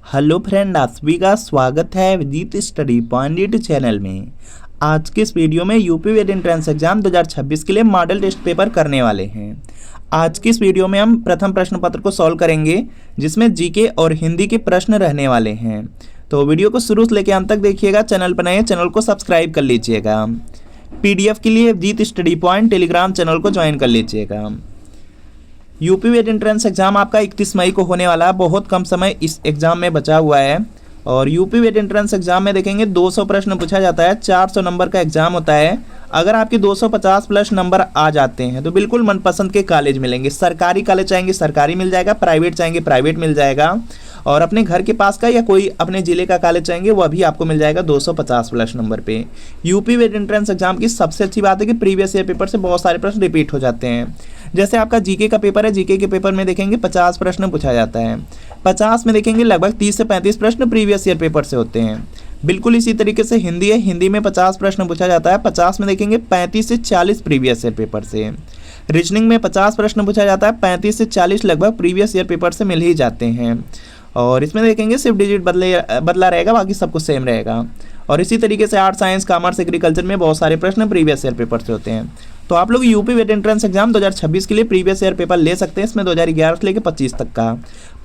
Hello friend, आप सभी का स्वागत है विदित स्टडी पॉइंट यूट्यूब चैनल में। आज के इस वीडियो में यूपी वेट एंट्रेंस एग्जाम 2026 के लिए मॉडल टेस्ट पेपर करने वाले हैं। आज की इस वीडियो में हम प्रथम प्रश्न पत्र को सॉल्व करेंगे, जिसमें जीके और हिंदी के प्रश्न रहने वाले हैं। तो वीडियो को शुरू से लेकर अंत तक देखिएगा। चैनल पर नए चैनल को सब्सक्राइब कर लीजिएगा। PDF के लिए विदित स्टडी पॉइंट टेलीग्राम चैनल को ज्वाइन कर लीजिएगा। यूपी वेट एंट्रेंस एग्जाम आपका 31 मई को होने वाला है। बहुत कम समय इस एग्जाम में बचा हुआ है। और यूपी वेट एंट्रेंस एग्जाम में देखेंगे 200 प्रश्न पूछा जाता है। 400 नंबर का एग्जाम होता है। अगर आपके 250 प्लस नंबर आ जाते हैं तो बिल्कुल मनपसंद के कॉलेज मिलेंगे। सरकारी कॉलेज चाहेंगे सरकारी मिल जाएगा, प्राइवेट चाहेंगे प्राइवेट मिल जाएगा, और अपने घर के पास का या कोई अपने ज़िले का कॉलेज चाहेंगे वह भी आपको मिल जाएगा 250 प्लस नंबर पे। यूपी वेट एंट्रेंस एग्जाम की सबसे अच्छी बात है कि प्रीवियस ईयर पेपर से बहुत सारे प्रश्न रिपीट हो जाते हैं। जैसे आपका जीके का पेपर है, जीके के पेपर में देखेंगे 50 प्रश्न पूछा जाता है। 50 में देखेंगे लगभग 30 से 35 प्रश्न प्रीवियस ईयर पेपर से होते हैं। बिल्कुल इसी तरीके से हिंदी है, हिंदी में 50 प्रश्न पूछा जाता है। 50 में देखेंगे 35 से 40 प्रीवियस ईयर पेपर से। रीजनिंग में 50 प्रश्न पूछा जाता है। 35 से 40 लगभग प्रीवियस ईयर पेपर से मिल ही जाते हैं। और इसमें देखेंगे सिर्फ डिजिट बदला रहेगा, बाकी सब कुछ सेम रहेगा। और इसी तरीके से आर्ट, साइंस, कॉमर्स, एग्रीकल्चर में बहुत सारे प्रश्न प्रीवियस ईयर पेपर से होते हैं। तो आप लोग यूपी वेट एंट्रेंस एग्जाम 2026 के लिए प्रीवियस ईयर पेपर ले सकते हैं। इसमें 2011 से लेकर 25 तक का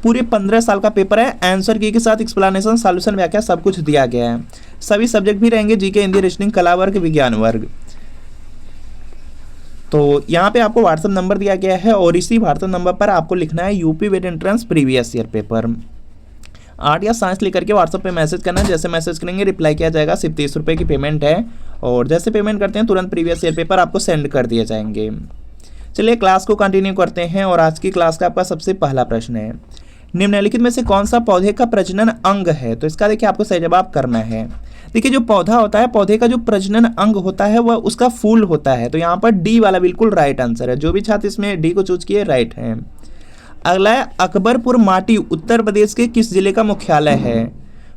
पूरे 15 साल का पेपर है। आंसर की के साथ एक्सप्लेनेशन, सॉल्यूशन, व्याख्या सब कुछ दिया गया है। सभी सब्जेक्ट भी रहेंगे, जीके, हिंदी, रीजनिंग, कला वर्ग, विज्ञान वर्ग। तो यहाँ पे आपको व्हाट्सएप नंबर दिया गया है और इसी व्हाट्सएप नंबर पर आपको लिखना है UP vet entrance previous year paper. Art या साइंस लेकर के व्हाट्सएप पे मैसेज करना है। जैसे मैसेज करेंगे रिप्लाई किया जाएगा। सिर्फ 30 रुपये की पेमेंट है। और जैसे पेमेंट करते हैं तुरंत प्रीवियस ईयर पेपर आपको सेंड कर दिए जाएंगे। चलिए क्लास को कंटिन्यू करते हैं। और आज की क्लास का आपका सबसे पहला प्रश्न है, निम्नलिखित में से कौन सा पौधे का प्रजनन अंग है? तो इसका देखिए आपको सही जवाब करना है। देखिए जो पौधा होता है, पौधे का जो प्रजनन अंग होता है वह उसका फूल होता है। तो यहाँ पर डी वाला बिल्कुल राइट आंसर है। जो भी छात्र इसमें डी को चूज किए राइट है। अगला है, अकबरपुर माटी उत्तर प्रदेश के किस जिले का मुख्यालय है?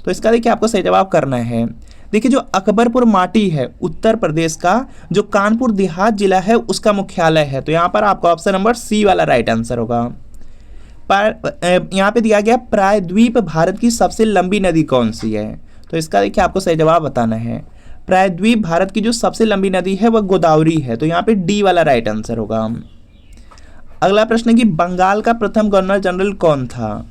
तो इसका देखिए आपको सही जवाब करना है। देखिए जो अकबरपुर माटी है उत्तर प्रदेश का, जो कानपुर देहात जिला है उसका मुख्यालय है। तो यहाँ पर आपका ऑप्शन नंबर सी वाला राइट आंसर होगा। पर यहाँ पे दिया गया प्रायद्वीप भारत की सबसे लंबी नदी कौन सी है? तो इसका देखिए आपको सही जवाब बताना है। प्रायद्वीप भारत की जो सबसे लंबी नदी है वह गोदावरी है। तो यहाँ पे डी वाला राइट आंसर होगा। अगला प्रश्न है कि बंगाल का प्रथम गवर्नर जनरल कौन था?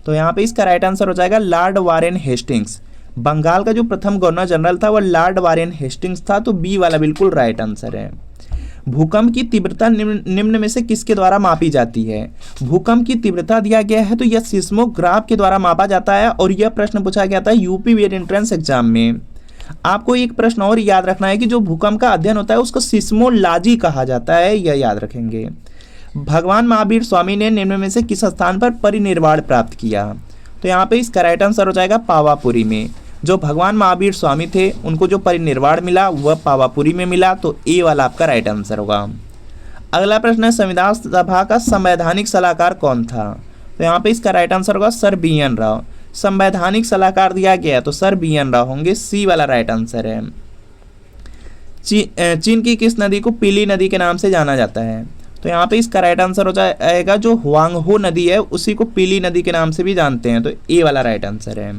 तो यहाँ पे इसका राइट आंसर हो जाएगा लॉर्ड वारेन हेस्टिंग्स। बंगाल का जो प्रथम गवर्नर जनरल था वह लॉर्ड वारेन हेस्टिंग्स था। तो बी वाला बिल्कुल राइट आंसर है। भूकंप की तीव्रता निम्न में से किसके द्वारा मापी जाती है? भूकंप की तीव्रता दिया गया है तो यह सिस्मोग्राफ के द्वारा मापा जाता है। और यह प्रश्न पूछा गया था यूपी वेट एंट्रेंस एग्जाम में। आपको एक प्रश्न और याद रखना है कि जो भूकंप का अध्ययन होता है उसको सिस्मोलॉजी कहा जाता है, यह याद रखेंगे। भगवान महावीर स्वामी ने निम्न में से किस स्थान पर परिनिर्वाण प्राप्त किया? तो यहाँ पे इसका राइट आंसर हो जाएगा पावापुरी में। जो भगवान महावीर स्वामी थे उनको जो परिनिर्वाण मिला वह पावापुरी में मिला। तो ए वाला आपका राइट आंसर होगा। अगला प्रश्न है, संविधान सभा का संवैधानिक सलाहकार कौन था? तो यहाँ पे इसका राइट आंसर होगा सर BN राव। संवैधानिक सलाहकार दिया गया तो सर BN राव होंगे। सी वाला राइट आंसर है। चीन की किस नदी को पीली नदी के नाम से जाना जाता है? तो यहाँ पे इसका राइट आंसर हो जाएगा जो हुआंगहो नदी है उसी को पीली नदी के नाम से भी जानते हैं। तो ए वाला राइट आंसर है।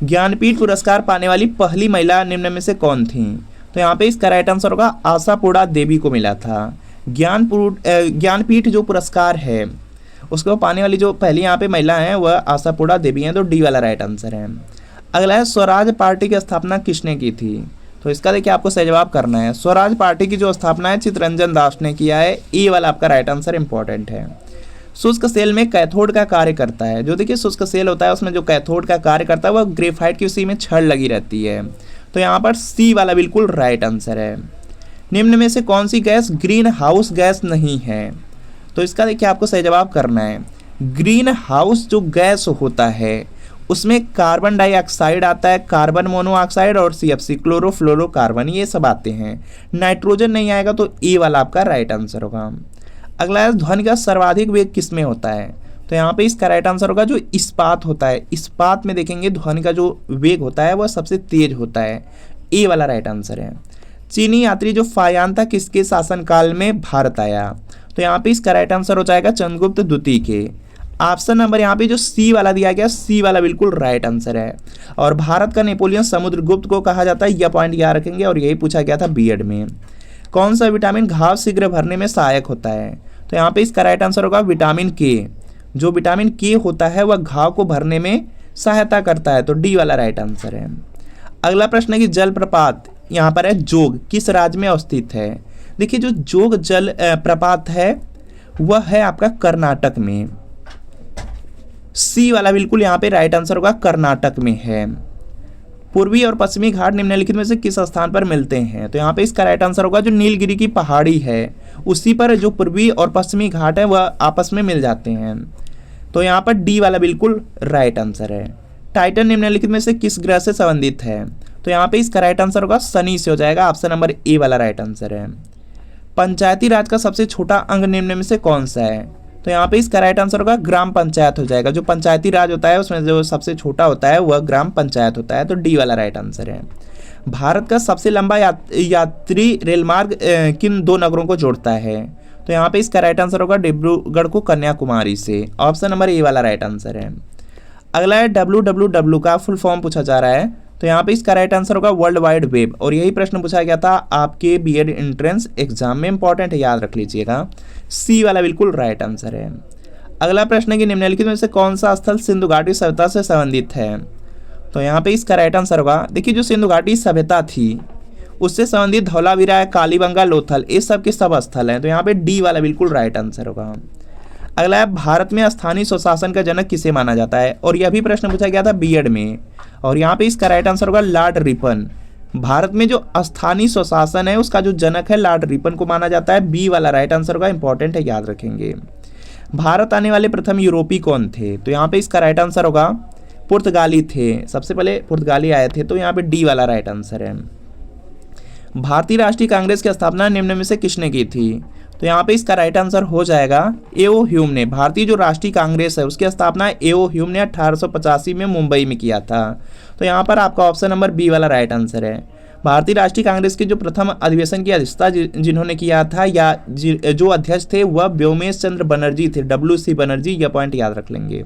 ज्ञानपीठ पुरस्कार पाने वाली पहली महिला निम्न में से कौन थी? तो यहाँ पे इसका राइट आंसर होगा आशापुरा देवी को मिला था। ज्ञानपीठ जो पुरस्कार है उसको पाने वाली जो पहली यहाँ पे महिला है वह आशापुरा देवी हैं। तो डी वाला राइट आंसर है। अगला है, स्वराज पार्टी की स्थापना किसने की थी? तो इसका देखिए आपको सही जवाब करना है। स्वराज पार्टी की जो स्थापना है चित्तरंजन दास ने किया है। ए वाला आपका राइट आंसर इंपॉर्टेंट है। शुष्क सेल में कैथोड का कार्य करता है। जो देखिए शुष्क सेल होता है उसमें जो कैथोड का कार्य करता है वह ग्रेफाइट की उसी में छड़ लगी रहती है। तो यहाँ पर सी वाला बिल्कुल राइट आंसर है। निम्न में से कौन सी गैस ग्रीन हाउस गैस नहीं है? तो इसका देखिए आपको सही जवाब करना है। ग्रीन हाउस जो गैस होता है उसमें कार्बन डाइऑक्साइड आता है, कार्बन मोनोऑक्साइड और CFC क्लोरोफ्लोरोकार्बन, ये सब आते हैं। नाइट्रोजन नहीं आएगा। तो ए वाला आपका राइट आंसर होगा। अगला है, ध्वनि का सर्वाधिक वेग किस में होता है? तो यहाँ पे इसका राइट आंसर होगा जो इस्पात होता है। इस्पात में देखेंगे ध्वनि का जो वेग होता है वह सबसे तेज होता है। ए वाला राइट आंसर है। चीनी यात्री जो फायान था किसके शासनकाल में भारत आया? तो यहाँ पे इसका राइट आंसर हो जाएगा चंद्रगुप्त द्वितीय के। ऑप्शन नंबर यहाँ पे जो सी वाला दिया गया, सी वाला बिल्कुल राइट आंसर है। और भारत का नेपोलियन समुद्रगुप्त को कहा जाता है, यह पॉइंट याद रखेंगे और यही पूछा गया था बीएड में। कौन सा विटामिन घाव शीघ्र भरने में सहायक होता है? तो यहाँ पे इसका राइट आंसर होगा विटामिन के। जो विटामिन के होता है वह घाव को भरने में सहायता करता है, तो डी वाला राइट आंसर है। अगला प्रश्न है कि जलप्रपात यहाँ पर है जोग किस राज्य में अवस्थित है? देखिए जो जोग जल प्रपात है वह है आपका कर्नाटक में। सी वाला बिल्कुल यहाँ पे राइट आंसर होगा, कर्नाटक में है। पूर्वी और पश्चिमी घाट निम्नलिखित में से किस स्थान पर मिलते हैं? तो यहाँ पे इसका राइट आंसर होगा जो नीलगिरी की पहाड़ी है उसी पर जो पूर्वी और पश्चिमी घाट है वह आपस में मिल जाते हैं, तो यहाँ पर डी वाला बिल्कुल राइट आंसर है। टाइटन निम्नलिखित में से किस ग्रह से संबंधित है? तो यहाँ पे इसका राइट आंसर होगा शनि से हो जाएगा, ऑप्शन नंबर ए वाला राइट आंसर है। पंचायती राज का सबसे छोटा अंग निम्न में से कौन सा है? तो यहाँ पे इसका राइट आंसर होगा ग्राम पंचायत हो जाएगा। जो पंचायती राज होता है उसमें जो सबसे छोटा होता है वह ग्राम पंचायत होता है, तो डी वाला राइट आंसर है। भारत का सबसे लंबा यात्री रेलमार्ग किन दो नगरों को जोड़ता है? तो यहाँ पे इसका राइट आंसर होगा डिब्रूगढ़ को कन्याकुमारी से, ऑप्शन नंबर ए वाला राइट आंसर है। अगला है WWW का फुल फॉर्म पूछा जा रहा है, तो यहाँ पे इसका राइट आंसर होगा वर्ल्ड वाइड वेब, और यही प्रश्न पूछा गया था आपके बीएड एंट्रेंस एग्जाम में, इंपॉर्टेंट है, याद रख लीजिएगा। सी वाला बिल्कुल राइट आंसर है। अगला प्रश्न है कि निम्नलिखित में से कौन सा स्थल सिंधु घाटी सभ्यता से संबंधित है? तो यहाँ पे इसका राइट आंसर होगा, देखिए जो सिंधु घाटी सभ्यता थी उससे संबंधित धौलावीरा, कालीबंगा, लोथल, ये सब के सब स्थल हैं, तो यहाँ पे डी वाला बिल्कुल राइट आंसर होगा। अगला है भारत में स्थानीय स्वशासन का जनक किसे माना जाता है? और यह भी प्रश्न पूछा गया था बीएड में, और यहाँ पे इसका राइट आंसर होगा लॉर्ड रिपन। भारत में जो स्थानीय स्वशासन है उसका जो जनक है लॉर्ड रिपन को माना जाता है, बी वाला राइट आंसर होगा, इंपॉर्टेंट है, याद रखेंगे। भारत आने वाले प्रथम यूरोपीय कौन थे? तो यहाँ पे इसका राइट आंसर होगा पुर्तगाली थे, सबसे पहले पुर्तगाली आए थे, तो यहाँ पे डी वाला राइट आंसर है। भारतीय राष्ट्रीय कांग्रेस की स्थापना निम्न में से किसने की थी? तो यहाँ पे इसका राइट आंसर हो जाएगा एओ ह्यूम ने। भारतीय जो राष्ट्रीय कांग्रेस है उसकी स्थापना एओ ह्यूम ने 1885 में मुंबई में किया था, तो यहाँ पर आपका ऑप्शन नंबर बी वाला राइट आंसर है। भारतीय राष्ट्रीय कांग्रेस के जो प्रथम अधिवेशन की अध्यक्षता जिन्होंने किया था या जो अध्यक्ष थे वह व्योमेश चंद्र बनर्जी थे, WC बनर्जी, यह पॉइंट याद रख लेंगे।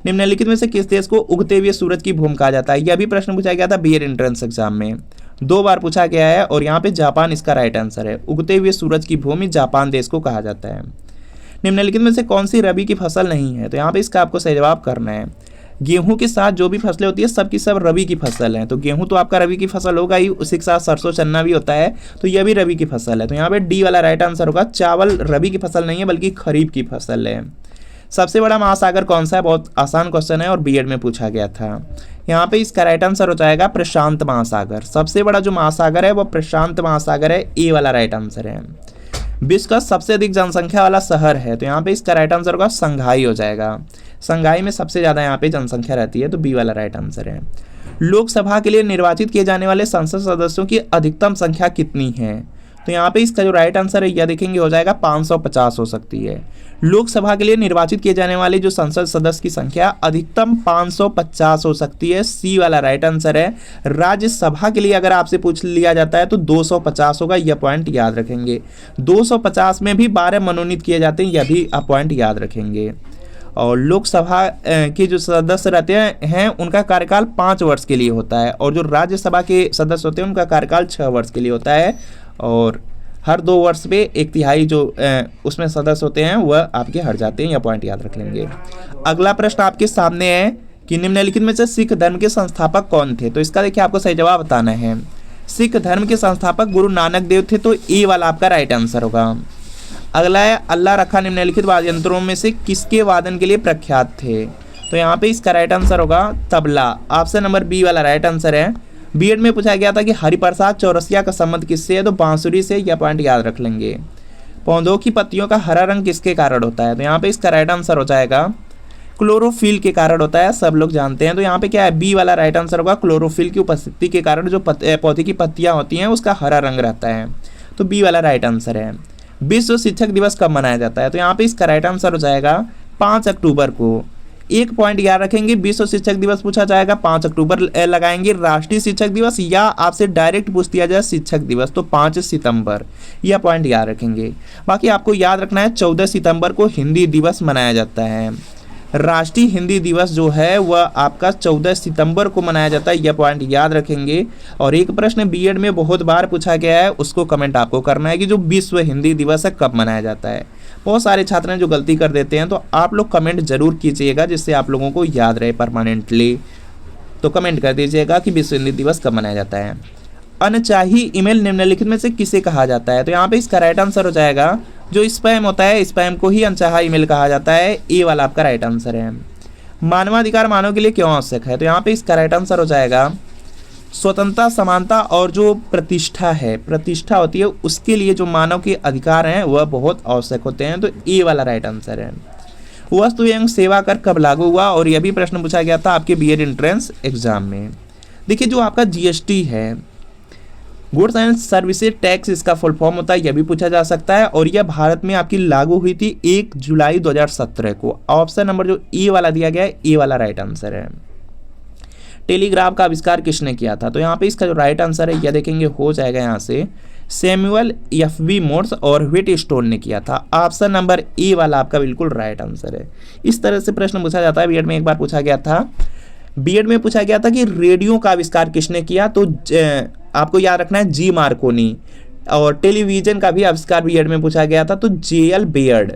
निम्नलिखित में से किस देश को उगते हुए सूरज की भूमि कहा जाता है? यह भी प्रश्न पूछा गया था बीएड एंट्रेंस एग्जाम में, 2 बार पूछा गया है, और यहाँ पे जापान इसका राइट आंसर है। उगते हुए सूरज की भूमि जापान देश को कहा जाता है। निम्नलिखित में से कौन सी रबी की फसल नहीं है? तो यहाँ पे इसका आपको सही जवाब करना है। गेहूं के साथ जो भी फसलें होती है सब की सब रबी की फसल है, तो गेहूं तो आपका रबी की फसल होगा ही, उसी के साथ सरसों चन्ना भी होता है, तो यह भी रबी की फसल है, तो यहाँ पे डी वाला राइट आंसर होगा। चावल रबी की फसल नहीं है बल्कि खरीफ की फसल है। सबसे बड़ा महासागर कौन सा है? बहुत आसान क्वेश्चन है और बीएड में पूछा गया था। यहाँ पे इसका राइट आंसर हो जाएगा प्रशांत महासागर। सबसे बड़ा जो महासागर है वो प्रशांत महासागर है, ए वाला राइट आंसर है। विश्व का सबसे अधिक जनसंख्या वाला शहर है, तो यहाँ पे इसका राइट आंसर होगा संघाई हो जाएगा। संघाई में सबसे ज़्यादा यहाँ पे जनसंख्या रहती है, तो बी वाला राइट आंसर है। लोकसभा के लिए निर्वाचित किए जाने वाले संसद सदस्यों की अधिकतम संख्या कितनी है? तो यहाँ पे इसका जो राइट आंसर है यह देखेंगे हो जाएगा 550 हो सकती है। लोकसभा के लिए निर्वाचित किए जाने वाले जो संसद सदस्य की संख्या अधिकतम 550 हो सकती है, सी वाला राइट आंसर है। राज्यसभा के लिए अगर आपसे पूछ लिया जाता है तो 250 होगा, यह पॉइंट याद रखेंगे। 250 में भी 12 मनोनीत किए जाते हैं, यह भी आप पॉइंट याद रखेंगे। और लोकसभा के जो सदस्य रहते हैं उनका कार्यकाल 5 वर्ष के लिए होता है, और जो राज्यसभा के सदस्य होते हैं उनका कार्यकाल 6 वर्ष के लिए होता है, और हर 2 वर्ष पे 1/3 जो उसमें सदस्य होते हैं वह आपके हट जाते हैं, यह पॉइंट याद रख लेंगे। अगला प्रश्न आपके सामने है कि निम्नलिखित में से सिख धर्म के संस्थापक कौन थे? तो इसका देखिए आपको सही जवाब बताना है। सिख धर्म के संस्थापक गुरु नानक देव थे, तो ए वाला आपका राइट आंसर होगा। अगला है अल्लाह रखा निम्नलिखित वाद्य यंत्रों में से किसके वादन के लिए प्रख्यात थे? तो यहाँ पे इसका राइट आंसर होगा तबला, ऑप्शन नंबर बी वाला राइट आंसर है। बीएड में पूछा गया था कि हरिप्रसाद चौरसिया का संबंध किससे है? तो बांसुरी से, यह पॉइंट याद रख लेंगे। पौधों की पत्तियों का हरा रंग किसके कारण होता है? तो यहाँ पे इसका राइट आंसर हो जाएगा क्लोरोफिल के कारण होता है, सब लोग जानते हैं। तो यहाँ पे क्या है, बी वाला राइट आंसर होगा। क्लोरोफिल की उपस्थिति के कारण जो पौधे की पत्तियाँ होती हैं उसका हरा रंग रहता है, तो बी वाला राइट आंसर है। विश्व शिक्षक दिवस कब मनाया जाता है? तो यहाँ पे इसका राइट आंसर हो जाएगा 5 अक्टूबर को। एक पॉइंट याद रखेंगे, विश्व शिक्षक दिवस पूछा जाएगा 5 अक्टूबर लगाएंगे। राष्ट्रीय शिक्षक दिवस या आपसे डायरेक्ट पूछ दिया जाए शिक्षक दिवस तो 5 सितंबर, यह पॉइंट याद रखेंगे। बाकी आपको याद रखना है 14 सितंबर को हिंदी दिवस मनाया जाता है। राष्ट्रीय हिंदी दिवस जो है वह आपका 14 सितंबर को मनाया जाता है, यह पॉइंट याद रखेंगे। और एक प्रश्न बीएड में बहुत बार पूछा गया है, उसको कमेंट आपको करना है कि जो विश्व हिंदी दिवस है कब मनाया जाता है। बहुत सारे छात्र हैं जो गलती कर देते हैं, तो आप लोग कमेंट जरूर कीजिएगा जिससे आप लोगों को याद रहे परमानेंटली। तो कमेंट कर दीजिएगा कि विश्व हिंदी दिवस कब मनाया जाता है। अनचाही ईमेल निम्नलिखित में से किसे कहा जाता है? तो यहाँ पे इसका राइट आंसर हो जाएगा जो स्पैम होता है, स्पैम को ही अनचाहा ईमेल कहा जाता है। ए वाला आपका राइट आंसर है। मानवाधिकार मानव के लिए क्यों आवश्यक है? तो यहाँ पे इसका राइट आंसर हो जाएगा स्वतंत्रता, समानता और जो प्रतिष्ठा है, प्रतिष्ठा होती है, उसके लिए जो मानव के अधिकार हैं वह बहुत आवश्यक होते हैं। तो ए वाला राइट आंसर है। वस्तु एवं सेवा कर कब लागू हुआ? और यह भी प्रश्न पूछा गया था आपके बीएड एंट्रेंस एग्जाम में। देखिए जो आपका जीएसटी है, गुड्स एंड सर्विसेज टैक्स, इसका फुल फॉर्म होता है, यह भी पूछा जा सकता है। और यह भारत में आपकी लागू हुई थी 1 जुलाई 2017 को। ऑप्शन नंबर जो ए वाला दिया गया है, ए वाला राइट आंसर है। टेलीग्राफ का आविष्कार किसने किया था? तो यहाँ पे इसका जो राइट आंसर है यह देखेंगे हो जाएगा यहाँ से सैमुअल एफ.बी. मोर्स और व्हीटस्टोन ने किया था। ऑप्शन नंबर ए वाला आपका बिल्कुल राइट आंसर है। इस तरह से प्रश्न पूछा जाता है। बीएड में एक बार पूछा गया था, बीएड में पूछा गया था कि रेडियो का आविष्कार किसने किया? तो आपको याद रखना है जी मार्कोनी। और टेलीविजन का भी आविष्कार बीएड में पूछा गया था, तो जे.एल. बेयर्ड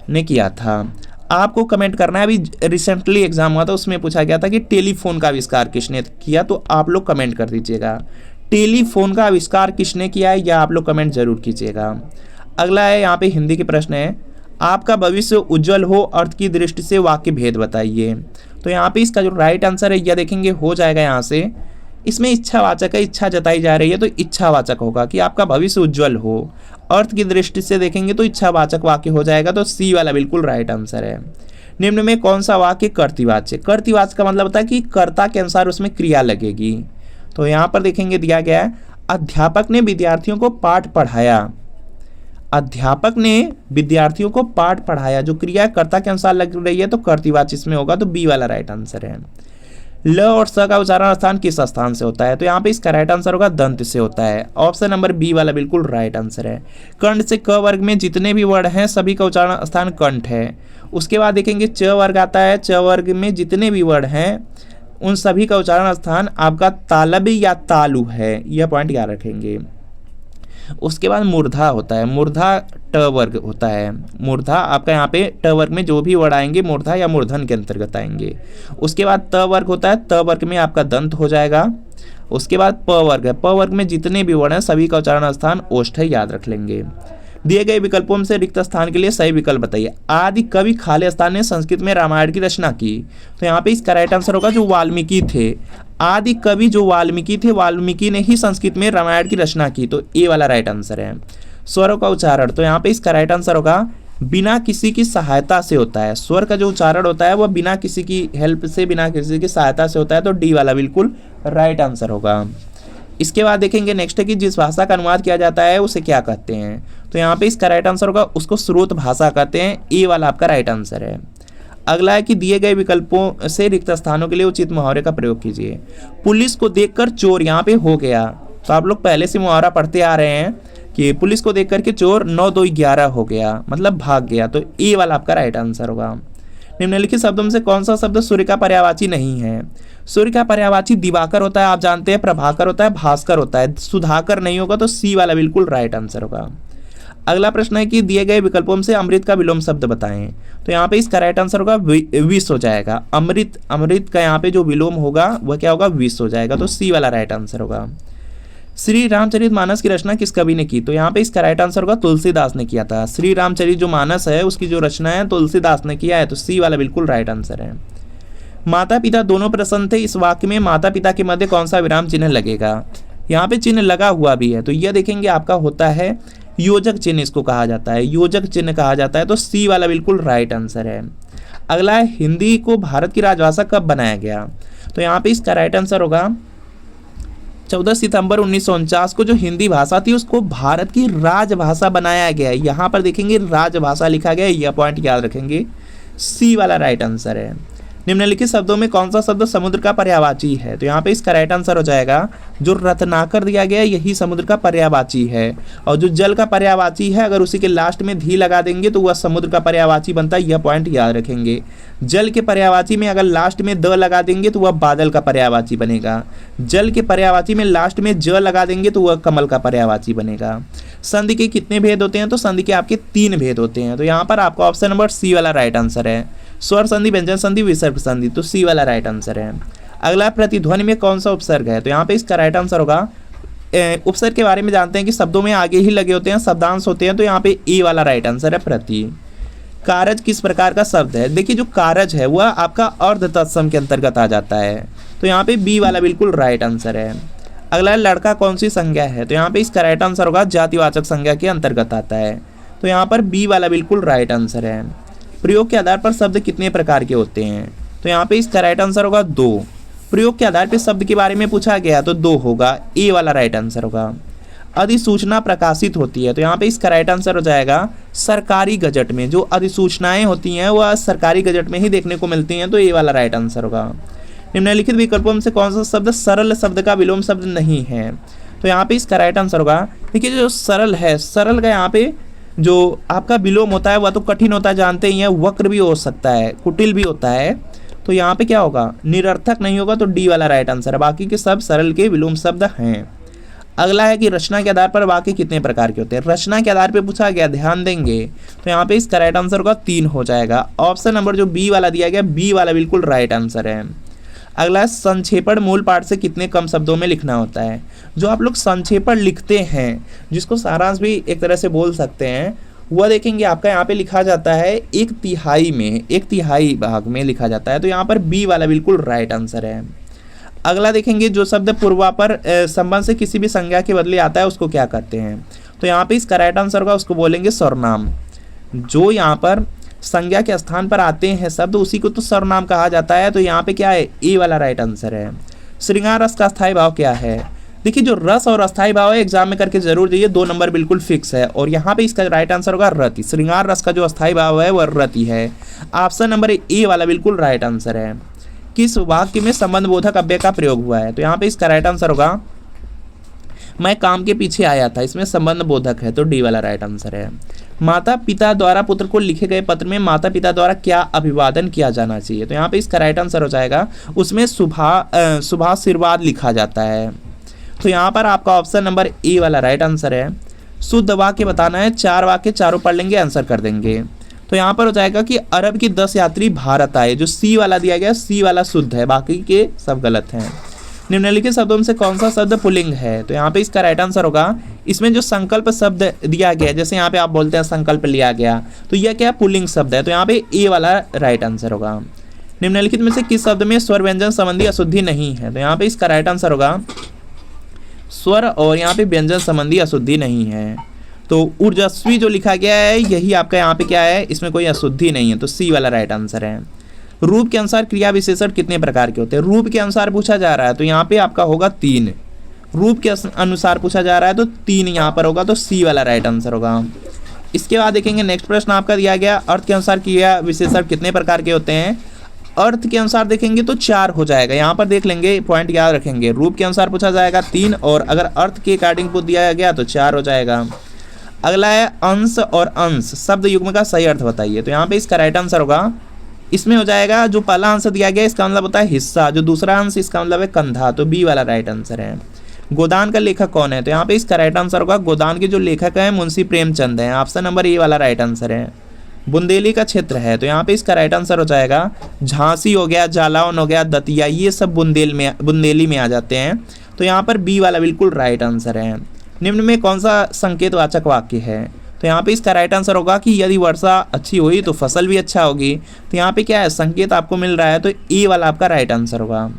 ने किया था। आपको कमेंट करना है, अभी रिसेंटली एग्जाम हुआ था उसमें पूछा गया था कि टेलीफोन का आविष्कार किसने किया, तो आप लोग कमेंट कर दीजिएगा टेलीफोन का आविष्कार किसने किया है, या आप लोग कमेंट जरूर कीजिएगा। अगला है यहाँ पे हिंदी के प्रश्न है, आपका भविष्य उज्जवल हो अर्थ की दृष्टि से वाक्य भेद बताइए। तो यहाँ पे इसका जो राइट आंसर है यह देखेंगे हो जाएगा यहाँ से, इसमें इच्छावाचक है, इच्छा जताई जा रही है तो इच्छावाचक होगा कि आपका भविष्य उज्जवल हो। अर्थ की दृष्टि से देखेंगे तो इच्छावाचक वाक्य हो जाएगा, तो सी वाला बिल्कुल राइट आंसर है। निम्न में कौन सा वाक्य कर्तृवाच्य? कर्तृवाच्य का मतलब होता है कि कर्ता के अनुसार उसमें क्रिया लगेगी। तो यहाँ पर देखेंगे दिया गया है अध्यापक ने विद्यार्थियों को पाठ पढ़ाया। अध्यापक ने विद्यार्थियों को पाठ पढ़ाया, जो क्रिया कर्ता के अनुसार लग रही है तो कर्तृवाच्य इसमें होगा, तो बी वाला राइट आंसर है। ल और स का उच्चारण स्थान किस स्थान से होता है? तो यहाँ पे इसका राइट आंसर होगा दंत से होता है। ऑप्शन नंबर बी वाला बिल्कुल राइट आंसर है। कंठ से क वर्ग में जितने भी वर्ण हैं सभी का उच्चारण स्थान कंठ है। उसके बाद देखेंगे च वर्ग आता है, च वर्ग में जितने भी वर्ण हैं उन सभी का उच्चारण स्थान आपका तालब या तालु है, यह पॉइंट याद रखेंगे। उसके बाद मूर्धा होता है, मूर्धा ट वर्ग होता है। मूर्धा आपका यहाँ पे ट वर्ग में जो भी वर्ड आएंगे मूर्धा या मूर्धन के अंतर्गत आएंगे। उसके बाद त वर्ग होता है, त वर्ग में आपका दंत हो जाएगा। उसके बाद प वर्ग है, प वर्ग में जितने भी वर्ड हैं सभी का उच्चारण स्थान ओष्ठ है, याद रख लेंगे। दिए गए विकल्पों में से रिक्त स्थान के लिए सही विकल्प बताइए। आदि कवि खालिस्तान ने संस्कृत में रामायण की रचना की। तो यहाँ पे इसका राइट आंसर होगा जो वाल्मीकि थे। आदि कवि जो वाल्मीकि थे, वाल्मीकि ने ही संस्कृत में रामायण की रचना की, तो ए वाला राइट आंसर है। स्वरों का उच्चारण, तो यहाँ पे इसका राइट आंसर होगा बिना किसी की सहायता से होता है। स्वर का जो उच्चारण होता है वह बिना किसी की हेल्प से, बिना किसी की सहायता से होता है, तो डी वाला बिल्कुल राइट आंसर होगा। इसके बाद देखेंगे नेक्स्ट है कि जिस भाषा का अनुवाद किया जाता है उसे क्या कहते हैं? तो यहाँ पे इसका राइट आंसर होगा उसको स्रोत भाषा कहते हैं, ए वाला आपका राइट आंसर है। अगला है कि दिए गए विकल्पों से रिक्त स्थानों के लिए उचित मुहावरे का प्रयोग कीजिए। पुलिस को देखकर चोर यहाँ पे हो गया, तो आप लोग पहले से मुहावरा पढ़ते आ रहे हैं कि पुलिस को देख करके चोर 9 2 11 हो गया, मतलब भाग गया, तो ए वाला आपका राइट आंसर होगा। निम्नलिखित शब्दों में से कौन सा शब्द सूर्य का पर्यायवाची नहीं है? सूर्य का पर्यायवाची दिवाकर होता है, आप जानते हैं, प्रभाकर होता है, भास्कर होता है, सुधाकर नहीं होगा, तो सी वाला बिल्कुल राइट आंसर होगा। अगला प्रश्न है कि दिए गए विकल्पों में से अमृत का विलोम शब्द बताएं। तो यहाँ पे इसका राइट आंसर होगा विष हो जाएगा। अमृत, अमृत का यहाँ पे जो विलोम होगा वह क्या होगा? विष हो जाएगा, तो सी वाला राइट आंसर होगा। श्री रामचरितमानस की रचना किस कवि ने की? तो यहाँ पे इसका राइट आंसर होगा तुलसीदास ने किया था। श्री रामचरित जो मानस है उसकी जो रचना है तुलसीदास ने किया है, तो सी वाला बिल्कुल राइट आंसर है। माता पिता दोनों प्रसन्न थे, इस वाक्य में माता पिता के मध्य कौन सा विराम चिन्ह लगेगा? यहाँ पे चिन्ह लगा हुआ भी है, तो यह देखेंगे आपका होता है योजक चिन्ह, इसको कहा जाता है, योजक चिन्ह कहा जाता है, तो सी वाला बिल्कुल राइट आंसर है। अगला है हिंदी को भारत की राजभाषा कब बनाया गया? तो यहाँ पे इसका राइट आंसर होगा 14 सितंबर 1949 को जो हिंदी भाषा थी उसको भारत की राजभाषा बनाया गया। यहाँ पर देखेंगे राजभाषा लिखा गया, यह पॉइंट याद रखेंगे, सी वाला राइट आंसर है। निम्नलिखित शब्दों में कौन सा शब्द समुद्र का पर्यायवाची है? तो यहाँ पे इसका राइट आंसर हो जाएगा जो रत्नाकर दिया गया है यही समुद्र का पर्यायवाची है। और जो जल का पर्यायवाची है अगर उसी के लास्ट में धी लगा देंगे तो वह समुद्र का पर्यायवाची बनता है, यह पॉइंट याद रखेंगे। जल के पर्यायवाची में अगर लास्ट में द लगा देंगे तो वह बादल का पर्यायवाची बनेगा। जल के पर्यायवाची में लास्ट में ज लगा देंगे तो वह कमल का पर्यायवाची बनेगा। संधि के कितने भेद होते हैं? तो संधि के आपके 3 भेद होते हैं। तो यहाँ पर आपका ऑप्शन नंबर सी वाला राइट आंसर है। स्वर संधि, व्यंजन संधि, विसर्ग संधि, तो सी वाला राइट आंसर है। अगला प्रतिध्वनि में कौन सा उपसर्ग है? तो यहाँ पे इसका राइट आंसर होगा उपसर्ग के बारे में जानते हैं कि शब्दों में आगे ही लगे होते हैं, शब्दांश होते हैं, तो यहाँ पे ए वाला राइट आंसर है प्रति। कारज किस प्रकार का शब्द है? देखिए जो कारज है वह आपका अर्ध तत्सम के अंतर्गत आ जाता है, तो यहाँ पे बी वाला बिल्कुल राइट आंसर है। अगला लड़का कौन सी संज्ञा है? तो यहाँ पे इसका राइट आंसर होगा जातिवाचक संज्ञा के अंतर्गत आता है, तो यहाँ पर बी वाला बिल्कुल राइट आंसर है। प्रयोग के आधार पर शब्द कितने प्रकार के होते हैं? तो यहाँ पे इसका राइट आंसर होगा 2। प्रयोग के आधार पर शब्द के बारे में पूछा गया तो 2 होगा, ए वाला राइट आंसर होगा। अधिसूचना प्रकाशित होती है, तो यहाँ पे इसका राइट आंसर हो जाएगा सरकारी गजट में। जो अधिसूचनाएं होती हैं वह सरकारी गजट में ही देखने को मिलती हैं, तो ए वाला राइट आंसर होगा। निम्नलिखित विकल्पों में से कौन सा शब्द सरल शब्द का विलोम शब्द नहीं है? तो यहाँ पे इसका राइट आंसर होगा, देखिए जो सरल है, सरल का यहाँ पे जो आपका विलोम होता है वह तो कठिन होता है जानते ही हैं, वक्र भी हो सकता है, कुटिल भी होता है, तो यहाँ पे क्या होगा? निरर्थक नहीं होगा, तो डी वाला राइट आंसर है। बाकी के सब सरल के विलोम शब्द हैं। अगला है कि रचना के आधार पर वाक्य कितने प्रकार के होते हैं? रचना के आधार पर पूछा गया, ध्यान देंगे, तो यहाँ पे इसका राइट आंसर होगा 3 हो जाएगा। ऑप्शन नंबर जो बी वाला दिया गया, बी वाला बिल्कुल राइट आंसर है। अगला है संक्षेपण मूल पाठ से कितने कम शब्दों में लिखना होता है? जो आप लोग संक्षेपण लिखते हैं, जिसको सारांश भी एक तरह से बोल सकते हैं, वह देखेंगे आपका यहाँ पे लिखा जाता है 1/3 में, 1/3 भाग में लिखा जाता है, तो यहाँ पर बी वाला बिल्कुल राइट आंसर है। अगला देखेंगे जो शब्द पूर्वापर संबंध से किसी भी संज्ञा के बदले आता है उसको क्या कहते हैं? तो यहाँ पे इसका राइट आंसर होगा, उसको बोलेंगे सर्वनाम। जो यहाँ पर संज्ञा के स्थान पर आते हैं शब्द उसी को तो सर्वनाम कहा जाता है, तो यहाँ पे क्या है? ए वाला राइट आंसर है। श्रृंगार रस का अस्थायी भाव क्या है? देखिए जो रस और अस्थायी भाव है एग्जाम में करके जरूर जाइए, 2 नंबर बिल्कुल फिक्स है, और यहाँ पे इसका राइट आंसर होगा रति। श्रृंगार रस का जो अस्थायी भाव है वह रति है। ऑप्शन नंबर ए वाला बिल्कुल राइट आंसर है। किस वाक्य में संबंध बोधक अव्यय का प्रयोग हुआ है? तो यहाँ पे इसका राइट आंसर होगा मैं काम के पीछे आया था, इसमें संबंध बोधक है, तो डी वाला राइट आंसर है। माता पिता द्वारा पुत्र को लिखे गए पत्र में माता पिता द्वारा क्या अभिवादन किया जाना चाहिए? तो यहाँ पे इसका राइट आंसर हो जाएगा, उसमें शुभाशीर्वाद लिखा जाता है, तो यहाँ पर आपका ऑप्शन नंबर ए वाला राइट आंसर है। शुद्ध वाक्य बताना है, 4 वाक्य चारों पढ़ लेंगे, आंसर कर देंगे। तो यहाँ पर हो जाएगा कि अरब के 10 यात्री भारत आए, जो सी वाला दिया गया, सी वाला शुद्ध है, बाकी के सब गलत हैं। निम्नलिखित शब्दों में से कौन सा शब्द पुल्लिंग है? तो यहाँ पे इसका राइट आंसर होगा, इसमें जो संकल्प शब्द दिया गया है, जैसे यहाँ पे आप बोलते हैं संकल्प लिया गया, तो यह क्या पुल्लिंग शब्द है, तो यहाँ पे ए वाला राइट आंसर होगा। निम्नलिखित में से किस शब्द में स्वर व्यंजन संबंधी अशुद्धि नहीं है? तो यहाँ पे इसका राइट आंसर होगा स्वर और यहाँ पे व्यंजन संबंधी अशुद्धि नहीं है, तो ऊर्जस्वी जो लिखा गया है यही आपका यहाँ पे क्या है, इसमें कोई अशुद्धि नहीं है, तो सी वाला राइट आंसर है। रूप के अनुसार क्रिया विशेषण कितने प्रकार के होते हैं? रूप के अनुसार पूछा जा रहा है तो यहाँ पे आपका होगा 3। रूप के अनुसार पूछा जा रहा है तो 3 यहाँ पर होगा, तो सी वाला राइट आंसर होगा। इसके बाद देखेंगे नेक्स्ट प्रश्न आपका दिया गया, अर्थ के अनुसार क्रिया विशेषण कितने प्रकार के होते हैं? अर्थ के अनुसार देखेंगे तो 4 हो जाएगा, यहाँ पर देख लेंगे, पॉइंट याद रखेंगे। रूप के अनुसार पूछा जाएगा 3, और अगर अर्थ के अकॉर्डिंग पूछ दिया गया तो 4 हो जाएगा। अगला है अंश और अंश शब्द युग्म का सही अर्थ बताइए? तो यहाँ पे इसका राइट आंसर होगा, इसमें हो जाएगा जो पहला अंश दिया गया इसका मतलब होता है हिस्सा, जो दूसरा अंश इसका मतलब है कंधा, तो बी वाला राइट आंसर है। गोदान का लेखक कौन है? तो यहाँ पे इसका राइट आंसर होगा, गोदान के जो लेखक हैं मुंशी प्रेमचंद हैं, ऑप्शन नंबर ए वाला राइट आंसर है। बुंदेली का क्षेत्र है, तो यहाँ पे इसका राइट आंसर हो जाएगा झांसी हो गया, जालौन हो गया, दतिया, ये सब बुंदेली में आ जाते हैं, तो यहाँ पर बी वाला बिल्कुल राइट आंसर है। निम्न में कौन सा संकेतवाचक वाक्य है? तो यहाँ पे इसका राइट आंसर होगा कि यदि वर्षा अच्छी हुई तो फसल भी अच्छा होगी, तो यहाँ पे क्या है, संकेत आपको मिल रहा है, तो ए वाला आपका राइट आंसर होगा।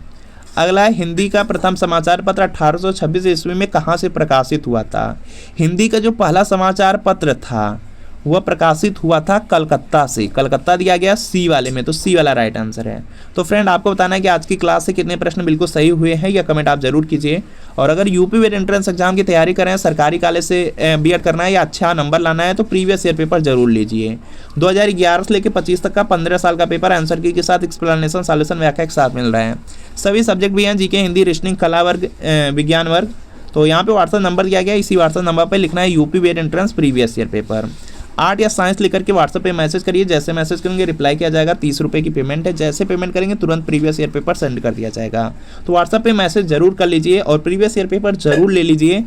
अगला है हिंदी का प्रथम समाचार पत्र 1826 ईस्वी में कहाँ से प्रकाशित हुआ था? हिंदी का जो पहला समाचार पत्र था वह प्रकाशित हुआ था कलकत्ता से। कलकत्ता दिया गया सी वाले में, तो सी वाला राइट आंसर है। तो फ्रेंड आपको बताना है कि आज की क्लास से कितने प्रश्न बिल्कुल सही हुए हैं, या कमेंट आप जरूर कीजिए। और अगर यूपी वेट एंट्रेंस एग्जाम की तैयारी कर रहे हैं, सरकारी कॉलेज से बीएड करना है या अच्छा नंबर लाना है, तो प्रीवियस ईयर पेपर जरूर लीजिए। 2011 से लेकर 25 तक का 15 साल का पेपर आंसर की के साथ एक्सप्लेनेशन, सॉल्यूशन, व्याख्या के साथ मिल रहा है। सभी सब्जेक्ट भी हैं, जीके, हिंदी, रीजनिंग, कला वर्ग, विज्ञान वर्ग। तो यहाँ पे व्हाट्सएप नंबर दिया गया है, इसी व्हाट्सएप नंबर पर लिखना है UP vet entrance previous year paper. Art या साइंस लिख करके व्हाट्सएप पे मैसेज करिए। जैसे मैसेज करेंगे रिप्लाई किया जाएगा। 30 रुपये की पेमेंट है। जैसे पेमेंट करेंगे तुरंत प्रीवियस ईयर पेपर सेंड कर दिया जाएगा। तो व्हाट्सएप पे मैसेज जरूर कर लीजिए और प्रीवियस ईयर पेपर जरूर ले लीजिए।